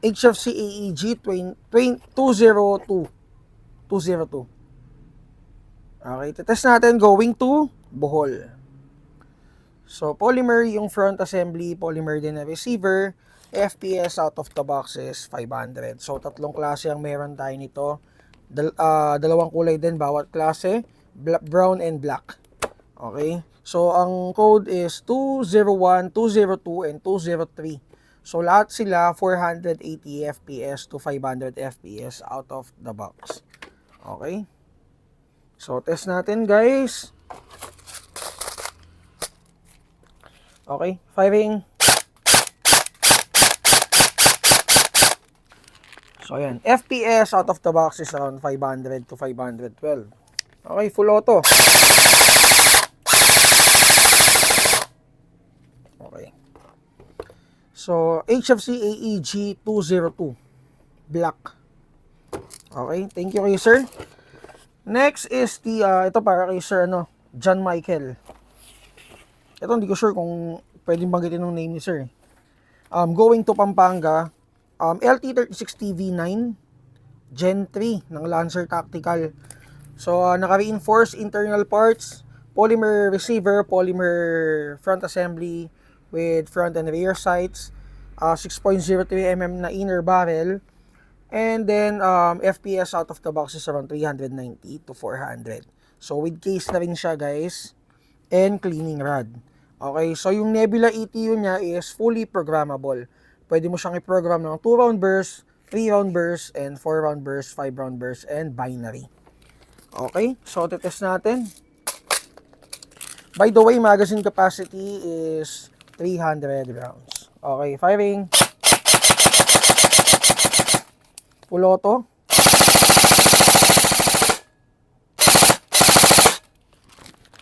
HFC AEG 202. 202. Okay, test natin going to Bohol. So, polymer yung front assembly, polymer din na receiver, FPS out of the box is 500. So, tatlong klase ang meron tayo nito. Dalawang kulay din bawat klase, brown and black. Okay? So, ang code is 201, 202, and 203. So, lahat sila 480 FPS to 500 FPS out of the box. Okay? So, test natin guys. Okay, firing. So, ayan. FPS out of the box is around 500 to 512. Okay, full auto. Okay. So, HFC AEG 202. Black. Okay, thank you kayo, sir. Next is the, ito para kay Sir, John Michael. Ito, hindi ko sure kung pwedeng banggitin ng name ni Sir. Going to Pampanga, LT36TV9, Gen 3 ng Lancer Tactical. So, naka-reinforce internal parts, polymer receiver, polymer front assembly with front and rear sights, 6.03mm na inner barrel, and then FPS out of the box is around 390 to 400. So, with case na rin siya guys, and cleaning rod. Okay, so yung Nebula ETU niya is fully programmable. Pwede mo siyang i-program ng 2-round burst, 3-round burst, and 4-round burst, 5-round burst, and binary. Okay, so test natin. By the way, magazine capacity is 300 rounds. Okay, firing. Full auto.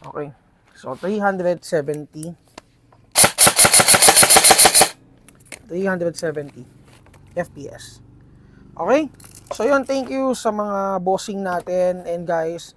Okay. So 370 FPS. Okay? So yun, thank you sa mga bossing natin, and guys,